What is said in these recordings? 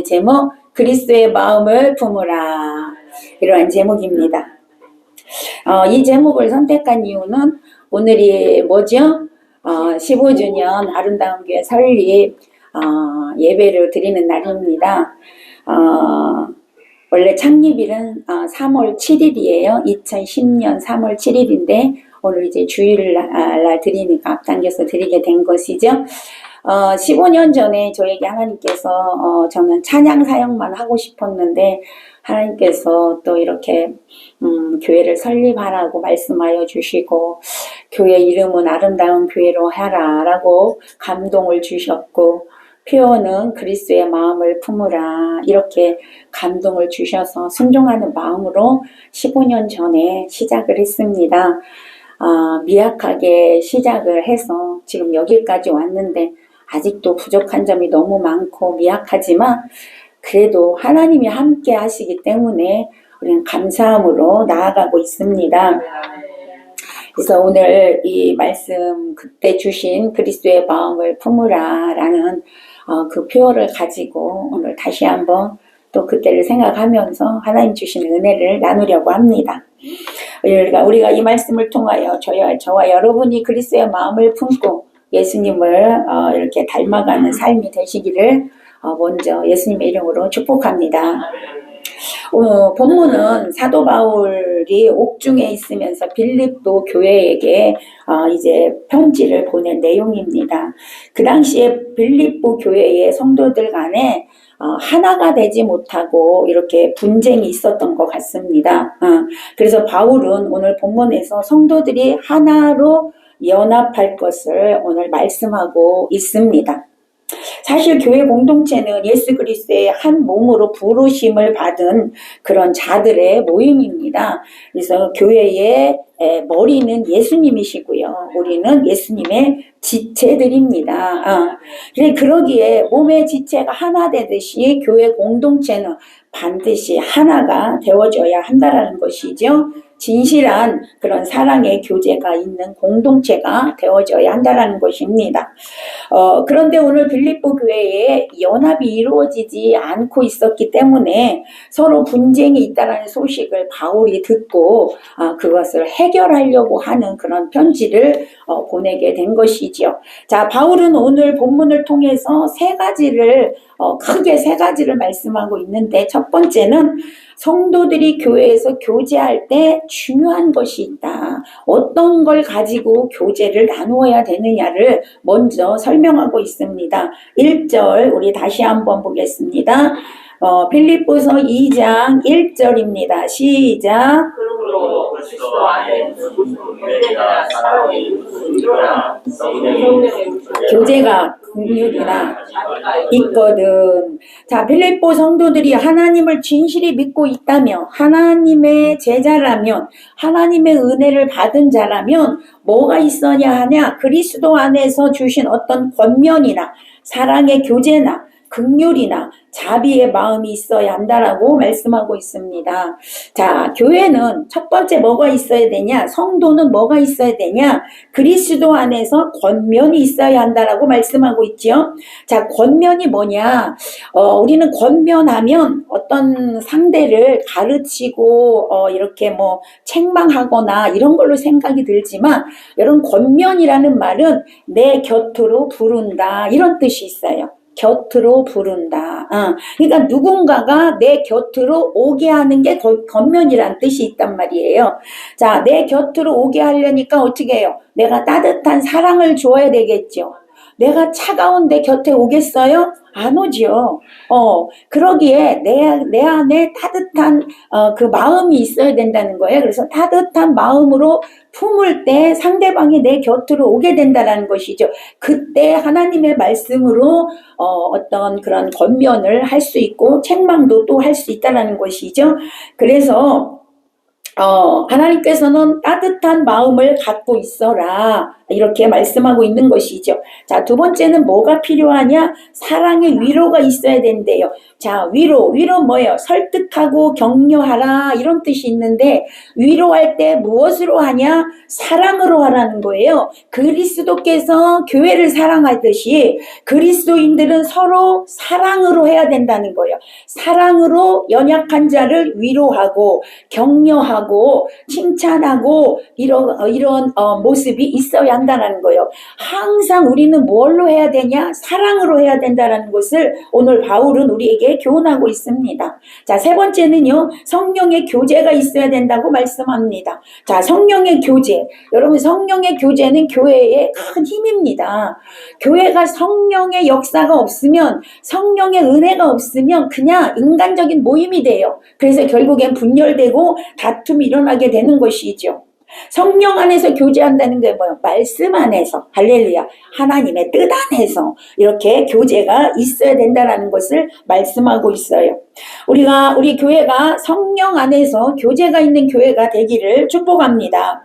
제목 그리스도의 마음을 품으라, 이러한 제목입니다. 이 제목을 선택한 이유는 오늘이 뭐죠? 15주년 아름다운 교회 설립 예배를 드리는 날입니다. 원래 창립일은 3월 7일이에요. 2010년 3월 7일인데 오늘 이제 주일날 드리니까 앞당겨서 드리게 된 것이죠. 15년 전에 저에게 하나님께서 저는 찬양 사역만 하고 싶었는데 하나님께서 또 이렇게 교회를 설립하라고 말씀하여 주시고 교회 이름은 아름다운 교회로 하라 라고 감동을 주셨고 표현은 그리스도의 마음을 품으라 이렇게 감동을 주셔서 순종하는 마음으로 15년 전에 시작을 했습니다. 미약하게 시작을 해서 지금 여기까지 왔는데 아직도 부족한 점이 너무 많고 미약하지만 그래도 하나님이 함께 하시기 때문에 우리는 감사함으로 나아가고 있습니다. 그래서 오늘 이 말씀 그때 주신 그리스도의 마음을 품으라 라는 그 표어를 가지고 오늘 다시 한번 또 그때를 생각하면서 하나님 주신 은혜를 나누려고 합니다. 우리가 이 말씀을 통하여 저와 여러분이 그리스도의 마음을 품고 예수님을 이렇게 닮아가는 삶이 되시기를 먼저 예수님의 이름으로 축복합니다. 본문은 사도 바울이 옥중에 있으면서 빌립보 교회에게 이제 편지를 보낸 내용입니다. 그 당시에 빌립보 교회의 성도들 간에 하나가 되지 못하고 이렇게 분쟁이 있었던 것 같습니다. 그래서 바울은 오늘 본문에서 성도들이 하나로 연합할 것을 오늘 말씀하고 있습니다. 사실 교회 공동체는 예수 그리스도의 한 몸으로 부르심을 받은 그런 자들의 모임입니다. 그래서 교회의 머리는 예수님이시고요. 우리는 예수님의 지체들입니다. 그러기에 몸의 지체가 하나 되듯이 교회 공동체는 반드시 하나가 되어져야 한다는 것이죠. 진실한 그런 사랑의 교제가 있는 공동체가 되어져야 한다는 것입니다. 그런데 오늘 빌립보 교회에 연합이 이루어지지 않고 있었기 때문에 서로 분쟁이 있다는 소식을 바울이 듣고 그것을 해결하려고 하는 그런 편지를 보내게 된 것이죠. 자, 바울은 오늘 본문을 통해서 크게 세 가지를 말씀하고 있는데 첫 번째는 성도들이 교회에서 교제할 때 중요한 것이 있다. 어떤 걸 가지고 교제를 나누어야 되느냐를 먼저 설명하고 있습니다. 1절 우리 다시 한번 보겠습니다. 빌립보서 2장 1절입니다. 시작. 교제가 긍휼이나 있거든. 자, 빌립보 성도들이 하나님을 진실히 믿고 있다며 하나님의 제자라면 하나님의 은혜를 받은 자라면 뭐가 있어야 하냐? 그리스도 안에서 주신 어떤 권면이나 사랑의 교제나 긍휼이나 자비의 마음이 있어야 한다라고 말씀하고 있습니다. 자, 교회는 첫 번째 뭐가 있어야 되냐? 성도는 뭐가 있어야 되냐? 그리스도 안에서 권면이 있어야 한다라고 말씀하고 있죠. 자, 권면이 뭐냐? 우리는 권면하면 어떤 상대를 가르치고 이렇게 뭐 책망하거나 이런 걸로 생각이 들지만 이런 권면이라는 말은 내 곁으로 부른다 이런 뜻이 있어요. 곁으로 부른다. 그러니까 누군가가 내 곁으로 오게 하는 게 권면이란 뜻이 있단 말이에요. 자, 내 곁으로 오게 하려니까 어떻게 해요? 내가 따뜻한 사랑을 줘야 되겠죠. 내가 차가운 내 곁에 오겠어요? 안 오죠. 그러기에 내 안에 따뜻한 그 마음이 있어야 된다는 거예요. 그래서 따뜻한 마음으로 품을 때 상대방이 내 곁으로 오게 된다는 것이죠. 그때 하나님의 말씀으로 어떤 그런 권면을 할 수 있고 책망도 또 할 수 있다는 것이죠. 그래서 하나님께서는 따뜻한 마음을 갖고 있어라. 이렇게 말씀하고 있는 것이죠. 자, 두 번째는 뭐가 필요하냐? 사랑의 위로가 있어야 된대요. 자, 위로 뭐예요? 설득하고 격려하라 이런 뜻이 있는데 위로할 때 무엇으로 하냐? 사랑으로 하라는 거예요. 그리스도께서 교회를 사랑하듯이 그리스도인들은 서로 사랑으로 해야 된다는 거예요. 사랑으로 연약한 자를 위로하고 격려하고 칭찬하고 이런 모습이 있어야 한다는 거예요. 항상 우리는 뭘로 해야 되냐? 사랑으로 해야 된다는 것을 오늘 바울은 우리에게 교훈하고 있습니다. 자, 세 번째는요. 성령의 교제가 있어야 된다고 말씀합니다. 자, 성령의 교제. 여러분, 성령의 교제는 교회의 큰 힘입니다. 교회가 성령의 역사가 없으면, 성령의 은혜가 없으면 그냥 인간적인 모임이 돼요. 그래서 결국엔 분열되고 다툼이 일어나게 되는 것이죠. 성령 안에서 교제한다는 게 뭐예요? 말씀 안에서, 할렐루야, 하나님의 뜻 안에서 이렇게 교제가 있어야 된다는 것을 말씀하고 있어요. 우리 교회가 성령 안에서 교제가 있는 교회가 되기를 축복합니다.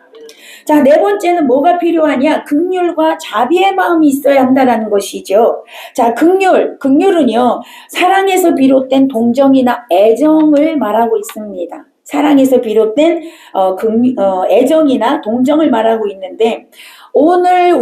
자, 네 번째는 뭐가 필요하냐? 긍휼과 자비의 마음이 있어야 한다는 것이죠. 자, 긍휼은요, 사랑에서 비롯된 동정이나 애정을 말하고 있습니다. 사랑에서 비롯된 애정이나 동정을 말하고 있는데 오늘날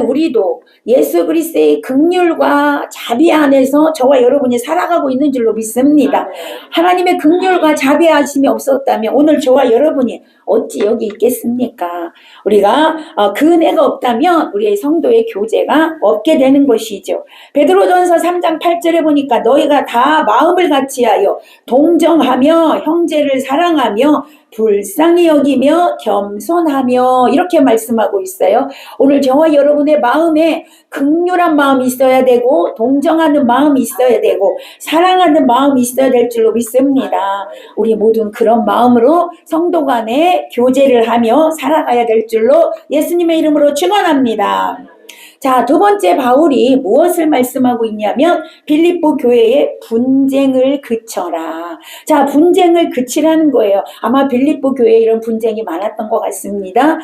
우리도 예수 그리스도의 긍휼과 자비 안에서 저와 여러분이 살아가고 있는 줄로 믿습니다. 하나님의 긍휼과 자비하심이 없었다면 오늘 저와 여러분이 어찌 여기 있겠습니까? 우리가 그 은혜가 없다면 우리의 성도의 교제가 없게 되는 것이죠. 베드로전서 3장 8절에 보니까 너희가 다 마음을 같이하여 동정하며 형제를 사랑하며 불쌍히 여기며 겸손하며 이렇게 말씀하고 있어요. 오늘 저와 여러분의 마음에 긍휼한 마음이 있어야 되고 동정하는 마음이 있어야 되고 사랑하는 마음이 있어야 될 줄로 믿습니다. 우리 모든 그런 마음으로 성도 간에 교제를 하며 살아가야 될 줄로 예수님의 이름으로 축원합니다. 자, 두 번째 바울이 무엇을 말씀하고 있냐면 빌립보 교회의 분쟁을 그쳐라. 자, 분쟁을 그치라는 거예요. 아마 빌립보 교회에 이런 분쟁이 많았던 것 같습니다.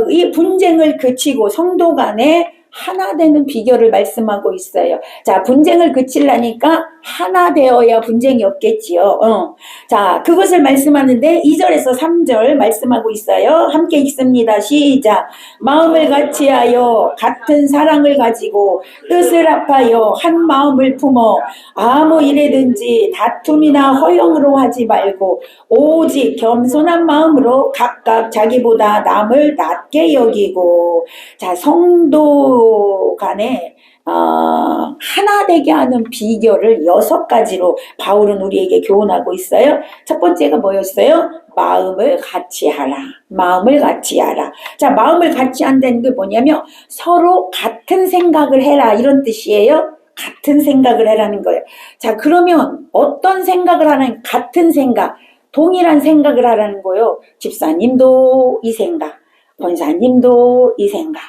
이 분쟁을 그치고 성도 간에 하나 되는 비결을 말씀하고 있어요. 자, 분쟁을 그치려니까 하나 되어야 분쟁이 없겠지요. 자, 그것을 말씀하는데 2절에서 3절 말씀하고 있어요. 함께 읽습니다. 시작. 마음을 같이하여 같은 사랑을 가지고 뜻을 합하여 한 마음을 품어 아무 일에든지 다툼이나 허영으로 하지 말고 오직 겸손한 마음으로 각각 자기보다 남을 낮게 여기고. 자, 성도 간에 하나 되게 하는 비결을 6가지로 바울은 우리에게 교훈하고 있어요. 첫 번째가 뭐였어요? 마음을 같이 하라. 마음을 같이 하라. 자, 마음을 같이 한다는 게 뭐냐면 서로 같은 생각을 해라 이런 뜻이에요. 같은 생각을 해라는 거예요. 자, 그러면 어떤 생각을 하는 같은 생각, 동일한 생각을 하라는 거예요. 집사님도 이 생각, 권사님도 이 생각,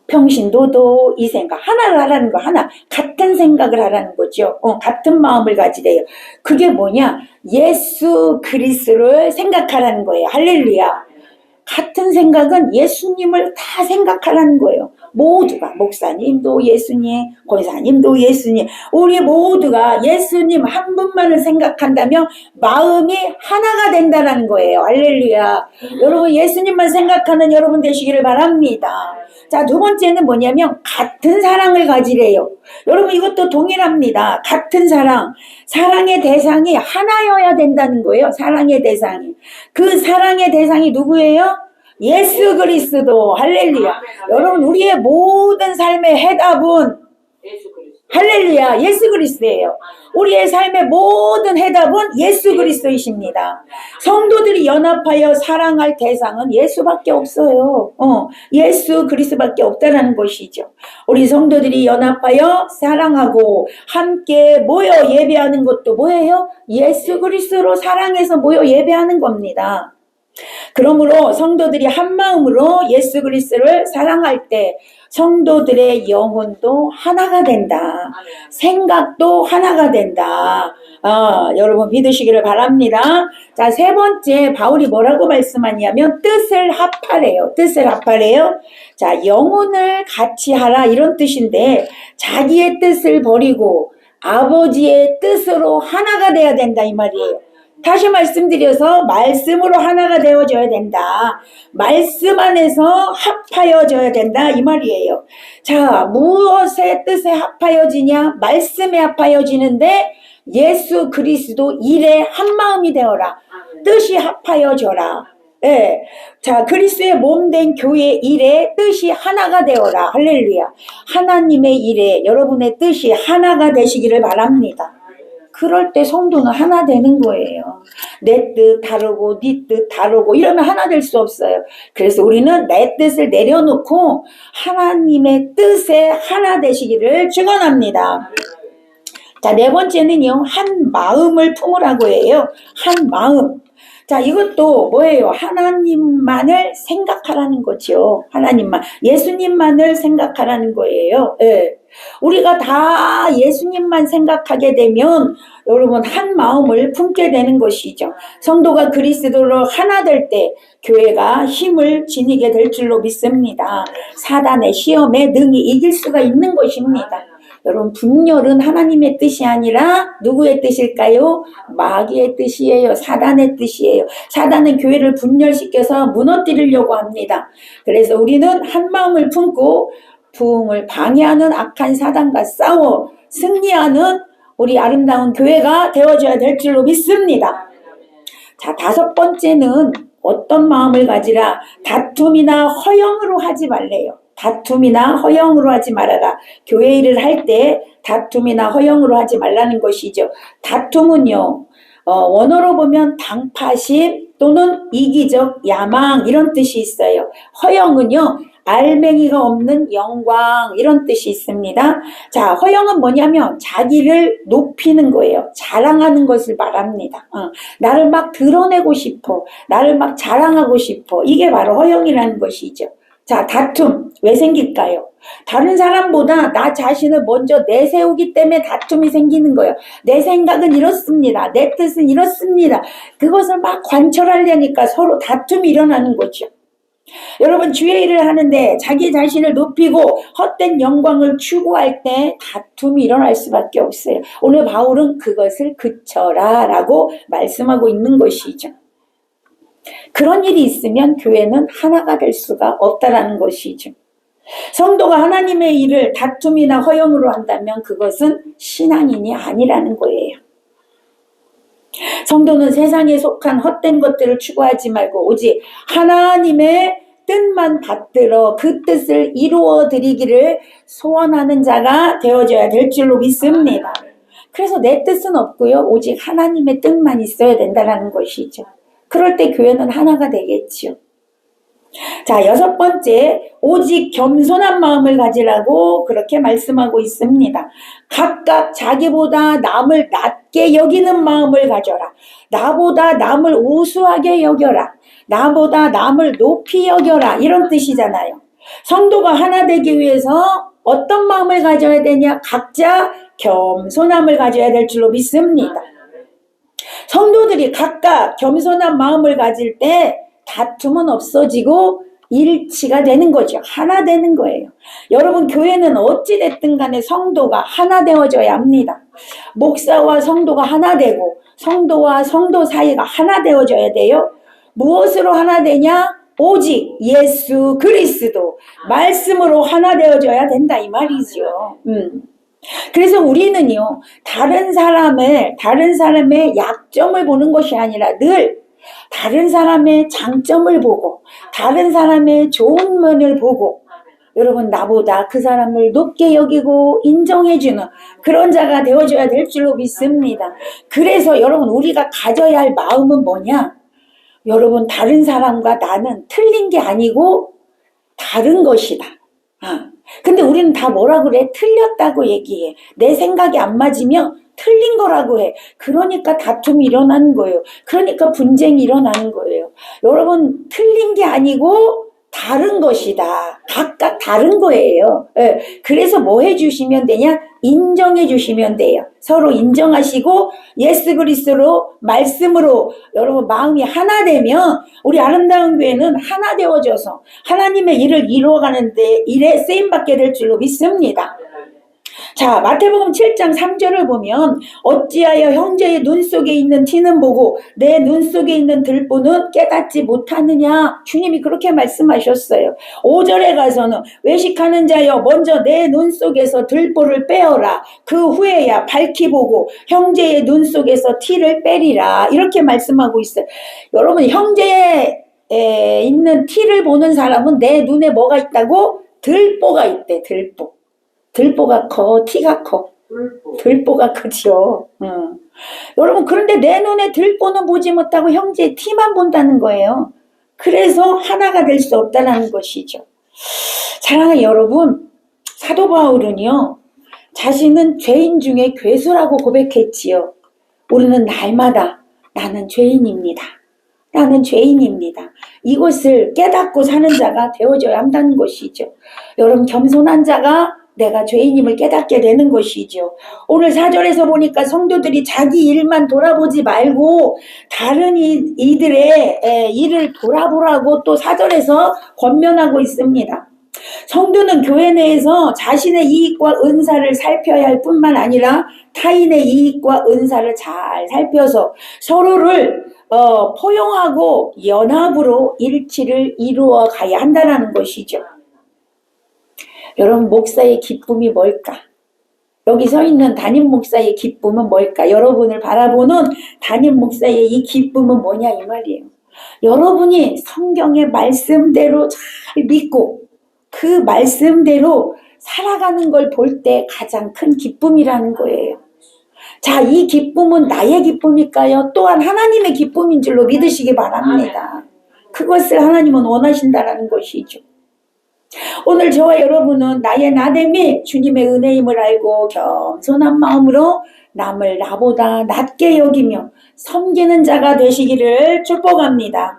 평신도도 이 생각, 하나를 하라는 거, 하나, 같은 생각을 하라는 거죠. 같은 마음을 가지래요. 그게 뭐냐? 예수 그리스도를 생각하라는 거예요. 할렐루야. 같은 생각은 예수님을 다 생각하라는 거예요. 모두가, 목사님도 예수님, 권사님도 예수님, 우리 모두가 예수님 한 분만을 생각한다면 마음이 하나가 된다는 거예요. 할렐루야. 여러분, 예수님만 생각하는 여러분 되시기를 바랍니다. 자, 두 번째는 뭐냐면 같은 사랑을 가지래요. 여러분, 이것도 동일합니다. 같은 사랑. 사랑의 대상이 하나여야 된다는 거예요. 사랑의 대상이. 그 사랑의 대상이 누구예요? 예수 그리스도. 할렐루야. 여러분, 우리의 모든 삶의 해답은 할렐루야, 예수 그리스도예요. 우리의 삶의 모든 해답은 예수 그리스도이십니다. 성도들이 연합하여 사랑할 대상은 예수밖에 없어요. 예수 그리스도밖에 없다는 것이죠. 우리 성도들이 연합하여 사랑하고 함께 모여 예배하는 것도 뭐예요? 예수 그리스도로 사랑해서 모여 예배하는 겁니다. 그러므로 성도들이 한 마음으로 예수 그리스도를 사랑할 때 성도들의 영혼도 하나가 된다. 생각도 하나가 된다. 여러분 믿으시기를 바랍니다. 자, 세 번째 바울이 뭐라고 말씀하냐면 뜻을 합하래요. 뜻을 합하래요. 자, 영혼을 같이 하라 이런 뜻인데 자기의 뜻을 버리고 아버지의 뜻으로 하나가 돼야 된다 이 말이에요. 다시 말씀드려서 말씀으로 하나가 되어져야 된다. 말씀 안에서 합하여져야 된다 이 말이에요. 자, 무엇의 뜻에 합하여지냐? 말씀에 합하여지는데 예수 그리스도 일에 한마음이 되어라. 뜻이 합하여져라. 예. 자, 그리스도의 몸된 교회 일에 뜻이 하나가 되어라. 할렐루야. 하나님의 일에 여러분의 뜻이 하나가 되시기를 바랍니다. 그럴 때 성도는 하나 되는 거예요. 내 뜻 다르고 네 뜻 다르고 이러면 하나 될 수 없어요. 그래서 우리는 내 뜻을 내려놓고 하나님의 뜻에 하나 되시기를 축원합니다. 자, 네 번째는요. 한 마음을 품으라고 해요. 한 마음. 자, 이것도 뭐예요? 하나님만을 생각하라는 거죠. 하나님만. 예수님만을 생각하라는 거예요. 예. 우리가 다 예수님만 생각하게 되면 여러분 한 마음을 품게 되는 것이죠. 성도가 그리스도로 하나 될 때 교회가 힘을 지니게 될 줄로 믿습니다. 사단의 시험에 능히 이길 수가 있는 것입니다. 여러분 분열은 하나님의 뜻이 아니라 누구의 뜻일까요? 마귀의 뜻이에요. 사단의 뜻이에요. 사단은 교회를 분열시켜서 무너뜨리려고 합니다. 그래서 우리는 한 마음을 품고 부흥을 방해하는 악한 사단과 싸워 승리하는 우리 아름다운 교회가 되어줘야 될 줄로 믿습니다. 자, 다섯 번째는 어떤 마음을 가지라? 다툼이나 허영으로 하지 말래요. 다툼이나 허영으로 하지 말아라. 교회 일을 할 때 다툼이나 허영으로 하지 말라는 것이죠. 다툼은요, 원어로 보면 당파심 또는 이기적, 야망 이런 뜻이 있어요. 허영은요, 알맹이가 없는 영광 이런 뜻이 있습니다. 자, 허영은 뭐냐면 자기를 높이는 거예요. 자랑하는 것을 말합니다. 나를 막 드러내고 싶어. 나를 막 자랑하고 싶어. 이게 바로 허영이라는 것이죠. 자, 다툼 왜 생길까요? 다른 사람보다 나 자신을 먼저 내세우기 때문에 다툼이 생기는 거예요. 내 생각은 이렇습니다. 내 뜻은 이렇습니다. 그것을 막 관철하려니까 서로 다툼이 일어나는 거죠. 여러분 주의 일을 하는데 자기 자신을 높이고 헛된 영광을 추구할 때 다툼이 일어날 수밖에 없어요. 오늘 바울은 그것을 그쳐라 라고 말씀하고 있는 것이죠. 그런 일이 있으면 교회는 하나가 될 수가 없다라는 것이죠. 성도가 하나님의 일을 다툼이나 허영으로 한다면 그것은 신앙인이 아니라는 거예요. 성도는 세상에 속한 헛된 것들을 추구하지 말고 오직 하나님의 뜻만 받들어 그 뜻을 이루어 드리기를 소원하는 자가 되어져야 될 줄로 믿습니다. 그래서 내 뜻은 없고요. 오직 하나님의 뜻만 있어야 된다는 것이죠. 그럴 때 교회는 하나가 되겠지요. 자, 여섯 번째, 오직 겸손한 마음을 가지라고 그렇게 말씀하고 있습니다. 각각 자기보다 남을 낮게 여기는 마음을 가져라. 나보다 남을 우수하게 여겨라. 나보다 남을 높이 여겨라. 이런 뜻이잖아요. 성도가 하나 되기 위해서 어떤 마음을 가져야 되냐? 각자 겸손함을 가져야 될 줄로 믿습니다. 성도들이 각각 겸손한 마음을 가질 때 다툼은 없어지고 일치가 되는 거죠. 하나 되는 거예요. 여러분 교회는 어찌됐든 간에 성도가 하나 되어져야 합니다. 목사와 성도가 하나 되고 성도와 성도 사이가 하나 되어져야 돼요. 무엇으로 하나 되냐? 오직 예수 그리스도 말씀으로 하나 되어져야 된다 이 말이죠. 그래서 우리는요 다른 사람의 약점을 보는 것이 아니라 늘 다른 사람의 장점을 보고 다른 사람의 좋은 면을 보고 여러분 나보다 그 사람을 높게 여기고 인정해주는 그런 자가 되어줘야 될 줄로 믿습니다. 그래서 여러분 우리가 가져야 할 마음은 뭐냐? 여러분 다른 사람과 나는 틀린 게 아니고 다른 것이다. 근데 우리는 다 뭐라 그래? 틀렸다고 얘기해. 내 생각이 안 맞으면 틀린 거라고 해. 그러니까 다툼이 일어나는 거예요. 그러니까 분쟁이 일어나는 거예요. 여러분 틀린 게 아니고 다른 것이다. 각각 다른 거예요. 예, 그래서 뭐 해주시면 되냐? 인정해 주시면 돼요. 서로 인정하시고 예수 그리스도로 말씀으로 여러분 마음이 하나 되면 우리 아름다운 교회는 하나 되어져서 하나님의 일을 이루어가는데 일에 쓰임받게 될 줄로 믿습니다. 자, 마태복음 7장 3절을 보면 어찌하여 형제의 눈 속에 있는 티는 보고 내 눈 속에 있는 들보는 깨닫지 못하느냐. 주님이 그렇게 말씀하셨어요. 5절에 가서는 외식하는 자여 먼저 내 눈 속에서 들보를 빼어라. 그 후에야 밝히 보고 형제의 눈 속에서 티를 빼리라. 이렇게 말씀하고 있어요. 여러분, 형제에 있는 티를 보는 사람은 내 눈에 뭐가 있다고? 들보가 있대. 들보. 들보가 커, 티가 커. 들보가 크죠. 여러분, 그런데 내 눈에 들보는 보지 못하고 형제의 티만 본다는 거예요. 그래서 하나가 될 수 없다는 것이죠. 사랑하는 여러분, 사도 바울은요, 자신은 죄인 중에 괴수라고 고백했지요. 우리는 날마다 나는 죄인입니다. 나는 죄인입니다. 이것을 깨닫고 사는 자가 되어져야 한다는 것이죠. 여러분, 겸손한 자가 내가 죄인임을 깨닫게 되는 것이죠. 오늘 4절에서 보니까 성도들이 자기 일만 돌아보지 말고 다른 이들의 일을 돌아보라고 또 4절에서 권면하고 있습니다. 성도는 교회 내에서 자신의 이익과 은사를 살펴야 할 뿐만 아니라 타인의 이익과 은사를 잘 살펴서 서로를 포용하고 연합으로 일치를 이루어 가야 한다는 것이죠. 여러분, 목사의 기쁨이 뭘까? 여기 서 있는 담임 목사의 기쁨은 뭘까? 여러분을 바라보는 담임 목사의 이 기쁨은 뭐냐 이 말이에요. 여러분이 성경의 말씀대로 잘 믿고 그 말씀대로 살아가는 걸 볼 때 가장 큰 기쁨이라는 거예요. 자, 이 기쁨은 나의 기쁨일까요? 또한 하나님의 기쁨인 줄로 믿으시기 바랍니다. 그것을 하나님은 원하신다라는 것이죠. 오늘 저와 여러분은 나의 나됨이 주님의 은혜임을 알고 겸손한 마음으로 남을 나보다 낮게 여기며 섬기는 자가 되시기를 축복합니다.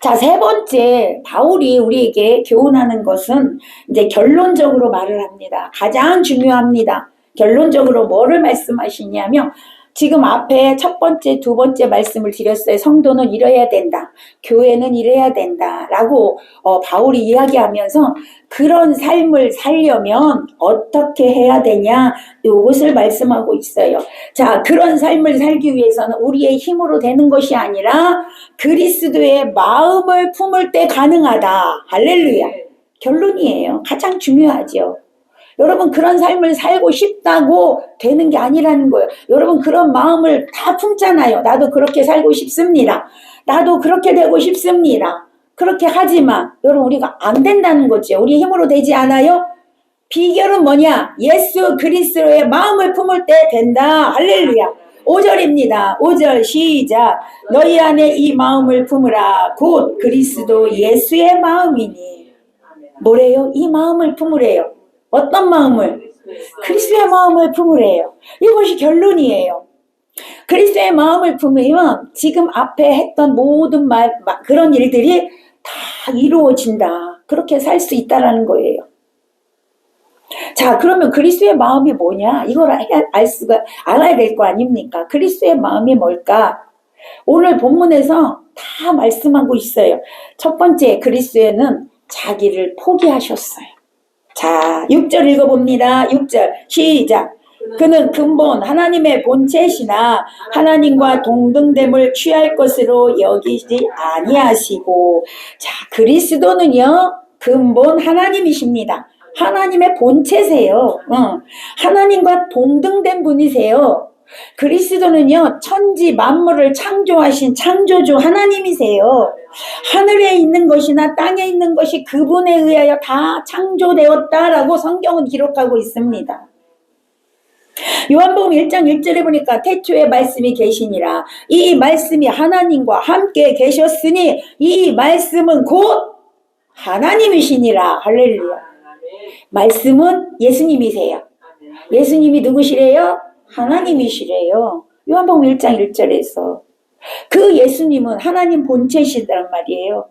자, 세 번째, 바울이 우리에게 교훈하는 것은 이제 결론적으로 말을 합니다. 가장 중요합니다. 결론적으로 뭐를 말씀하시냐면 지금 앞에 첫 번째, 두 번째 말씀을 드렸어요. 성도는 이래야 된다. 교회는 이래야 된다. 라고 바울이 이야기하면서 그런 삶을 살려면 어떻게 해야 되냐 이것을 말씀하고 있어요. 자, 그런 삶을 살기 위해서는 우리의 힘으로 되는 것이 아니라 그리스도의 마음을 품을 때 가능하다. 할렐루야. 결론이에요. 가장 중요하죠. 여러분, 그런 삶을 살고 싶다고 되는 게 아니라는 거예요. 여러분, 그런 마음을 다 품잖아요. 나도 그렇게 살고 싶습니다. 나도 그렇게 되고 싶습니다. 그렇게 하지만 여러분, 우리가 안 된다는 거죠. 우리 힘으로 되지 않아요? 비결은 뭐냐? 예수 그리스도의 마음을 품을 때 된다. 할렐루야. 5절입니다. 5절 시작. 너희 안에 이 마음을 품으라. 곧 그리스도 예수의 마음이니. 뭐래요? 이 마음을 품으래요. 어떤 마음을? 그리스도의 마음을 품으래요. 이것이 결론이에요. 그리스도의 마음을 품으면 지금 앞에 했던 모든 그런 일들이 다 이루어진다. 그렇게 살 수 있다라는 거예요. 자, 그러면 그리스도의 마음이 뭐냐? 이걸 알아야 될 거 아닙니까? 그리스도의 마음이 뭘까? 오늘 본문에서 다 말씀하고 있어요. 첫 번째, 그리스도는 자기를 포기하셨어요. 자, 6절 읽어봅니다. 6절 시작. 그는 근본 하나님의 본체시나 하나님과 동등됨을 취할 것으로 여기지 아니하시고. 자, 그리스도는요 근본 하나님이십니다. 하나님의 본체세요. 하나님과 동등된 분이세요. 그리스도는요 천지 만물을 창조하신 창조주 하나님이세요. 하늘에 있는 것이나 땅에 있는 것이 그분에 의하여 다 창조되었다라고 성경은 기록하고 있습니다. 요한복음 1장 1절에 보니까 태초에 말씀이 계시니라. 이 말씀이 하나님과 함께 계셨으니 이 말씀은 곧 하나님이시니라. 할렐루야. 말씀은 예수님이세요. 예수님이 누구시래요? 하나님이시래요. 요한복음 1장 1절에서 그 예수님은 하나님 본체시단 말이에요.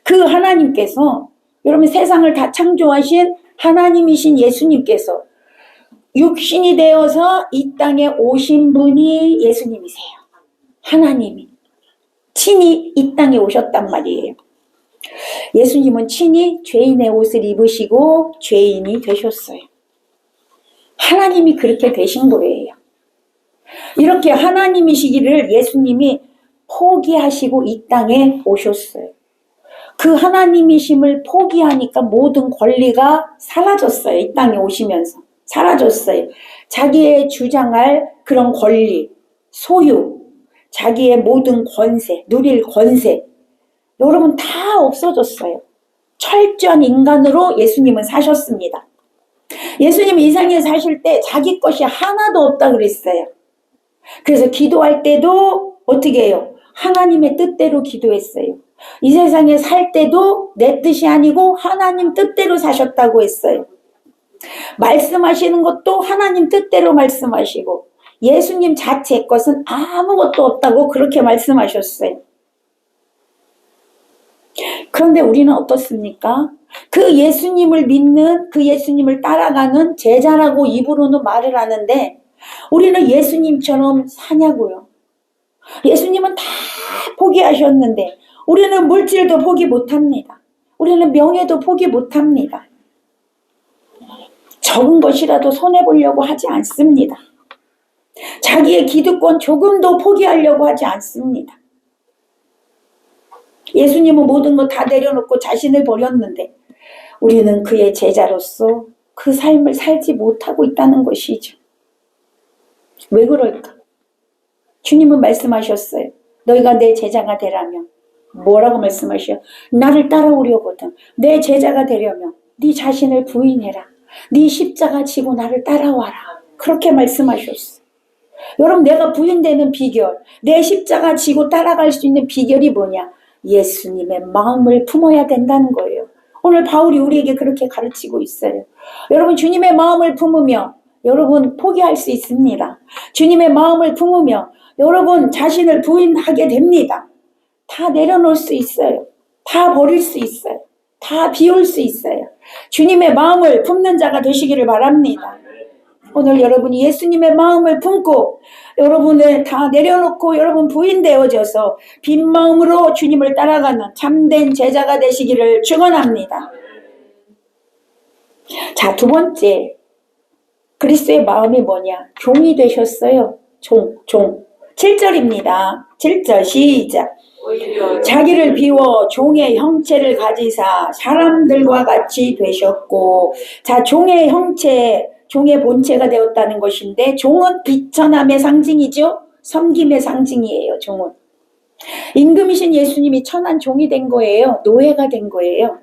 그 하나님께서, 여러분 세상을 다 창조하신 하나님이신 예수님께서 육신이 되어서 이 땅에 오신 분이 예수님이세요. 하나님이 친히 이 땅에 오셨단 말이에요. 예수님은 친히 죄인의 옷을 입으시고 죄인이 되셨어요. 하나님이 그렇게 되신 거예요. 이렇게 하나님이시기를 예수님이 포기하시고 이 땅에 오셨어요. 그 하나님이심을 포기하니까 모든 권리가 사라졌어요. 이 땅에 오시면서 사라졌어요. 자기의 주장할 그런 권리, 소유, 자기의 모든 권세, 누릴 권세, 여러분 다 없어졌어요. 철저한 인간으로 예수님은 사셨습니다. 예수님 이 세상에 사실 때 자기 것이 하나도 없다 그랬어요. 그래서 기도할 때도 어떻게 해요? 하나님의 뜻대로 기도했어요. 이 세상에 살 때도 내 뜻이 아니고 하나님 뜻대로 사셨다고 했어요. 말씀하시는 것도 하나님 뜻대로 말씀하시고 예수님 자체 것은 아무것도 없다고 그렇게 말씀하셨어요. 그런데 우리는 어떻습니까? 그 예수님을 믿는, 그 예수님을 따라가는 제자라고 입으로는 말을 하는데 우리는 예수님처럼 사냐고요. 예수님은 다 포기하셨는데 우리는 물질도 포기 못합니다. 우리는 명예도 포기 못합니다. 적은 것이라도 손해보려고 하지 않습니다. 자기의 기득권 조금도 포기하려고 하지 않습니다. 예수님은 모든 거 다 내려놓고 자신을 버렸는데 우리는 그의 제자로서 그 삶을 살지 못하고 있다는 것이죠. 왜 그럴까? 주님은 말씀하셨어요. 너희가 내 제자가 되라면 뭐라고 말씀하셔요? 나를 따라오려거든. 내 제자가 되려면 네 자신을 부인해라. 네 십자가 지고 나를 따라와라. 그렇게 말씀하셨어. 여러분 내가 부인되는 비결, 내 십자가 지고 따라갈 수 있는 비결이 뭐냐? 예수님의 마음을 품어야 된다는 거예요. 오늘 바울이 우리에게 그렇게 가르치고 있어요. 여러분 주님의 마음을 품으며 여러분 포기할 수 있습니다. 주님의 마음을 품으며 여러분 자신을 부인하게 됩니다. 다 내려놓을 수 있어요. 다 버릴 수 있어요. 다 비울 수 있어요. 주님의 마음을 품는 자가 되시기를 바랍니다. 오늘 여러분이 예수님의 마음을 품고 여러분을 다 내려놓고 여러분 부인되어져서 빈 마음으로 주님을 따라가는 참된 제자가 되시기를 축원합니다. 자, 두 번째, 그리스도의 마음이 뭐냐? 종이 되셨어요. 종. 7절입니다. 7절 시작. 자기를 비워 종의 형체를 가지사 사람들과 같이 되셨고, 자, 종의 형체, 종의 본체가 되었다는 것인데 종은 비천함의 상징이죠. 섬김의 상징이에요. 종은 임금이신 예수님이 천한 종이 된 거예요. 노예가 된 거예요.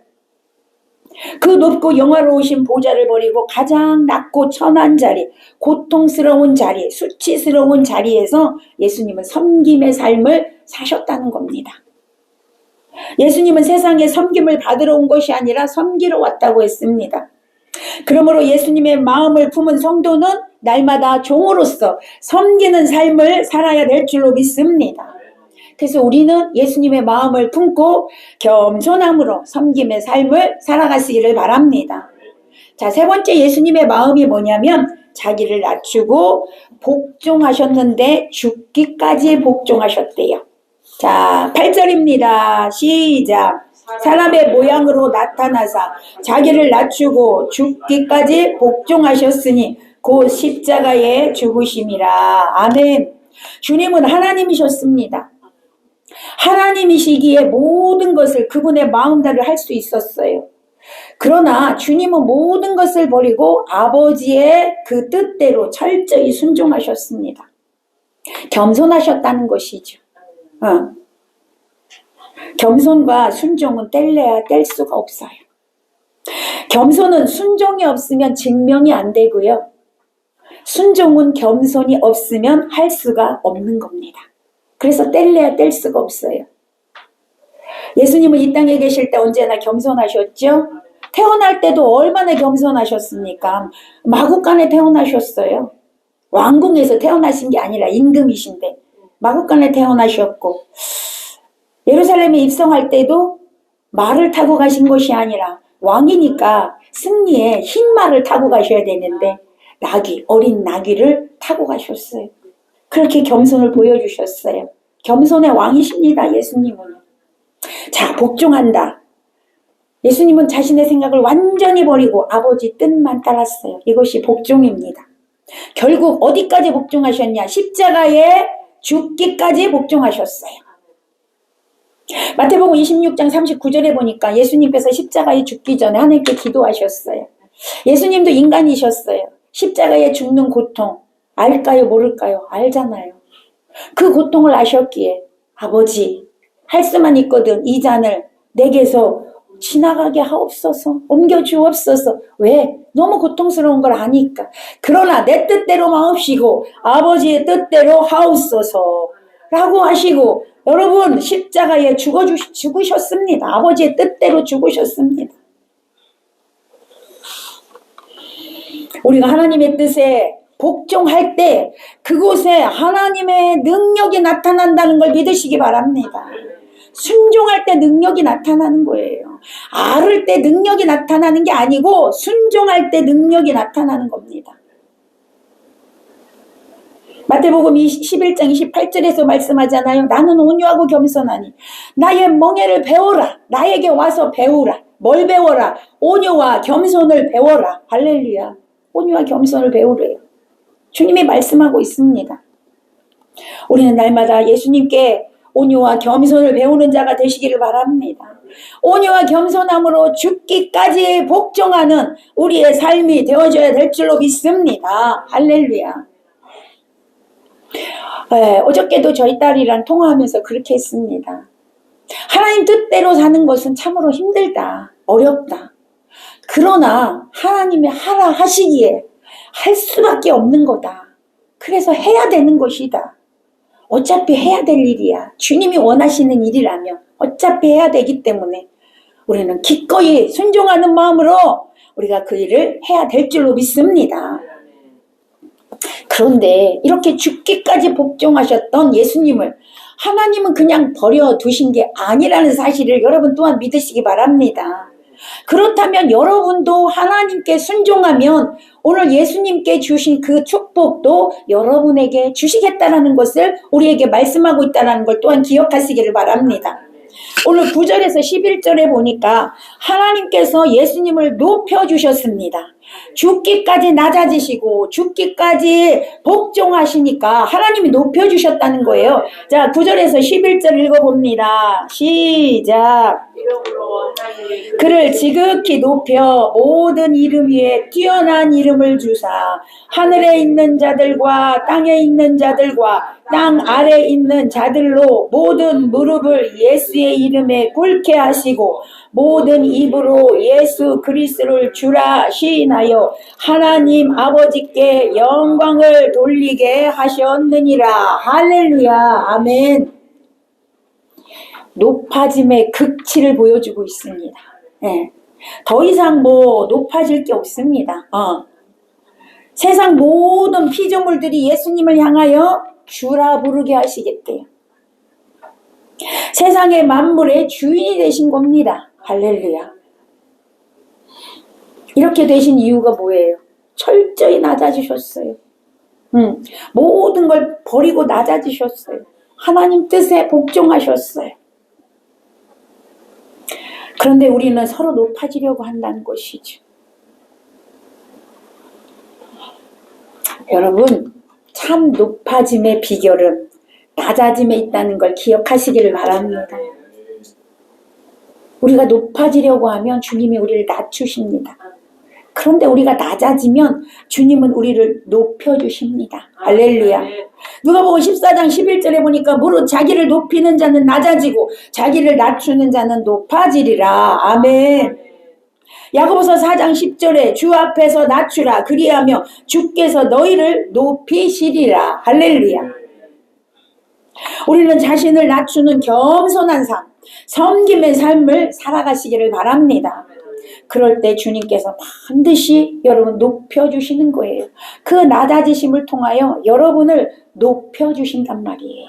그 높고 영화로우신 보좌를 버리고 가장 낮고 천한 자리, 고통스러운 자리, 수치스러운 자리에서 예수님은 섬김의 삶을 사셨다는 겁니다. 예수님은 세상에 섬김을 받으러 온 것이 아니라 섬기러 왔다고 했습니다. 그러므로 예수님의 마음을 품은 성도는 날마다 종으로서 섬기는 삶을 살아야 될 줄로 믿습니다. 그래서 우리는 예수님의 마음을 품고 겸손함으로 섬김의 삶을 살아가시기를 바랍니다. 자, 세 번째 예수님의 마음이 뭐냐면 자기를 낮추고 복종하셨는데 죽기까지 복종하셨대요. 자, 8절입니다. 시작. 사람의 모양으로 나타나사 자기를 낮추고 죽기까지 복종하셨으니 곧 십자가에 죽으심이라. 아멘. 주님은 하나님이셨습니다. 하나님이시기에 모든 것을 그분의 마음대로 할 수 있었어요. 그러나 주님은 모든 것을 버리고 아버지의 그 뜻대로 철저히 순종하셨습니다. 겸손하셨다는 것이죠. 겸손과 순종은 뗄래야 뗄 수가 없어요. 겸손은 순종이 없으면 증명이 안 되고요. 순종은 겸손이 없으면 할 수가 없는 겁니다. 그래서 뗄래야 뗄 수가 없어요. 예수님은 이 땅에 계실 때 언제나 겸손하셨죠? 태어날 때도 얼마나 겸손하셨습니까? 마구간에 태어나셨어요. 왕궁에서 태어나신 게 아니라 임금이신데 마구간에 태어나셨고 예루살렘에 입성할 때도 말을 타고 가신 것이 아니라 왕이니까 승리에 흰 말을 타고 가셔야 되는데 나귀, 어린 나귀를 타고 가셨어요. 그렇게 겸손을 보여주셨어요. 겸손의 왕이십니다, 예수님은. 자, 복종한다. 예수님은 자신의 생각을 완전히 버리고 아버지 뜻만 따랐어요. 이것이 복종입니다. 결국 어디까지 복종하셨냐? 십자가에 죽기까지 복종하셨어요. 마태복음 26장 39절에 보니까 예수님께서 십자가에 죽기 전에 하나님께 기도하셨어요. 예수님도 인간이셨어요. 십자가에 죽는 고통 알까요, 모를까요? 알잖아요. 그 고통을 아셨기에 아버지, 할 수만 있거든 이 잔을 내게서 지나가게 하옵소서, 옮겨주옵소서. 왜? 너무 고통스러운 걸 아니까. 그러나 내 뜻대로 마옵시고 아버지의 뜻대로 하옵소서 라고 하시고, 여러분 십자가에 죽으셨습니다. 아버지의 뜻대로 죽으셨습니다. 우리가 하나님의 뜻에 복종할 때 그곳에 하나님의 능력이 나타난다는 걸 믿으시기 바랍니다. 순종할 때 능력이 나타나는 거예요. 앓을 때 능력이 나타나는 게 아니고 순종할 때 능력이 나타나는 겁니다. 마태복음 11장 28절에서 말씀하잖아요. 나는 온유하고 겸손하니 나의 멍에를 배워라. 나에게 와서 배우라. 뭘 배워라? 온유와 겸손을 배워라. 할렐루야. 온유와 겸손을 배우래요. 주님이 말씀하고 있습니다. 우리는 날마다 예수님께 온유와 겸손을 배우는 자가 되시기를 바랍니다. 온유와 겸손함으로 죽기까지 복종하는 우리의 삶이 되어져야 될 줄로 믿습니다. 할렐루야. 어저께도 저희 딸이랑 통화하면서 그렇게 했습니다. 하나님 뜻대로 사는 것은 참으로 힘들다. 어렵다. 그러나 하나님이 하라 하시기에 할 수밖에 없는 거다. 그래서 해야 되는 것이다. 어차피 해야 될 일이야. 주님이 원하시는 일이라면 어차피 해야 되기 때문에 우리는 기꺼이 순종하는 마음으로 우리가 그 일을 해야 될 줄로 믿습니다. 그런데 이렇게 죽기까지 복종하셨던 예수님을 하나님은 그냥 버려두신 게 아니라는 사실을 여러분 또한 믿으시기 바랍니다. 그렇다면 여러분도 하나님께 순종하면 오늘 예수님께 주신 그 축복도 여러분에게 주시겠다라는 것을 우리에게 말씀하고 있다는 걸 또한 기억하시기를 바랍니다. 오늘 9절에서 11절에 보니까 하나님께서 예수님을 높여주셨습니다. 죽기까지 낮아지시고 죽기까지 복종하시니까 하나님이 높여주셨다는 거예요. 자, 9절에서 11절 읽어봅니다. 시작. 그를 지극히 높여 모든 이름 위에 뛰어난 이름을 주사 하늘에 있는 자들과 땅에 있는 자들과 땅 아래 있는 자들로 모든 무릎을 예수의 이름에 꿇게 하시고 모든 입으로 예수 그리스도를 주라 시인하여 하나님 아버지께 영광을 돌리게 하셨느니라. 할렐루야. 아멘. 높아짐의 극치를 보여주고 있습니다. 네. 더 이상 높아질 게 없습니다. 세상 모든 피조물들이 예수님을 향하여 주라 부르게 하시겠대요. 세상의 만물의 주인이 되신 겁니다. 할렐루야. 이렇게 되신 이유가 뭐예요? 철저히 낮아지셨어요. 모든 걸 버리고 낮아지셨어요. 하나님 뜻에 복종하셨어요. 그런데 우리는 서로 높아지려고 한다는 것이죠. 여러분, 참 높아짐의 비결은 낮아짐에 있다는 걸 기억하시기를 바랍니다. 우리가 높아지려고 하면 주님이 우리를 낮추십니다. 그런데 우리가 낮아지면 주님은 우리를 높여주십니다. 할렐루야. 누가복음 14장 11절에 보니까 무릇 자기를 높이는 자는 낮아지고 자기를 낮추는 자는 높아지리라. 아멘. 야고보서 4장 10절에 주 앞에서 낮추라 그리하며 주께서 너희를 높이시리라. 할렐루야. 우리는 자신을 낮추는 겸손한 삶, 섬김의 삶을 살아가시기를 바랍니다. 그럴 때 주님께서 반드시 여러분 높여주시는 거예요. 그 낮아지심을 통하여 여러분을 높여주신단 말이에요.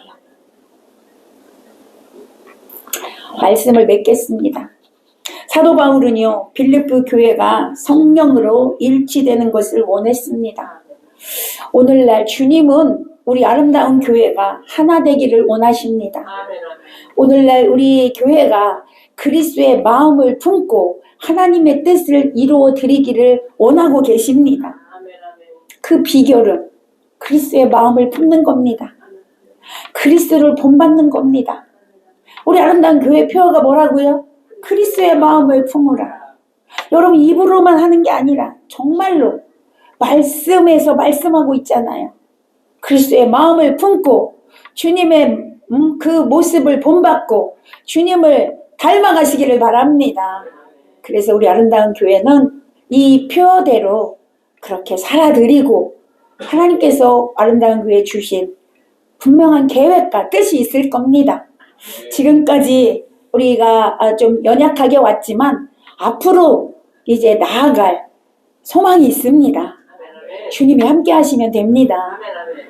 말씀을 맺겠습니다. 사도 바울은요, 빌립보 교회가 성령으로 일치되는 것을 원했습니다. 오늘날 주님은 우리 아름다운 교회가 하나 되기를 원하십니다. 오늘날 우리 교회가 그리스도의 마음을 품고 하나님의 뜻을 이루어 드리기를 원하고 계십니다. 그 비결은 그리스도의 마음을 품는 겁니다. 그리스도를 본받는 겁니다. 우리 아름다운 교회 표어가 뭐라고요? 그리스도의 마음을 품으라. 여러분 입으로만 하는 게 아니라 정말로 말씀에서 말씀하고 있잖아요. 그리스도의 마음을 품고 주님의 그 모습을 본받고 주님을 닮아가시기를 바랍니다. 그래서 우리 아름다운 교회는 이 표대로 그렇게 살아드리고 하나님께서 아름다운 교회에 주신 분명한 계획과 뜻이 있을 겁니다. 지금까지 우리가 좀 연약하게 왔지만 앞으로 이제 나아갈 소망이 있습니다. 주님이 함께 하시면 됩니다.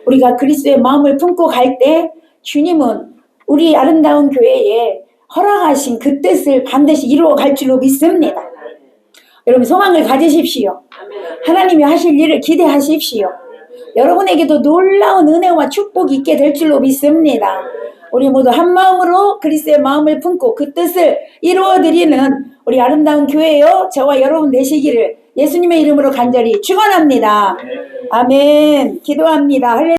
우리가 그리스도의 마음을 품고 갈 때 주님은 우리 아름다운 교회에 허락하신 그 뜻을 반드시 이루어 갈 줄로 믿습니다. 여러분 소망을 가지십시오. 하나님이 하실 일을 기대하십시오. 여러분에게도 놀라운 은혜와 축복이 있게 될 줄로 믿습니다. 우리 모두 한 마음으로 그리스도의 마음을 품고 그 뜻을 이루어드리는 우리 아름다운 교회요 저와 여러분 되시기를 예수님의 이름으로 간절히 축원합니다. 아멘. 기도합니다. 할렐루야.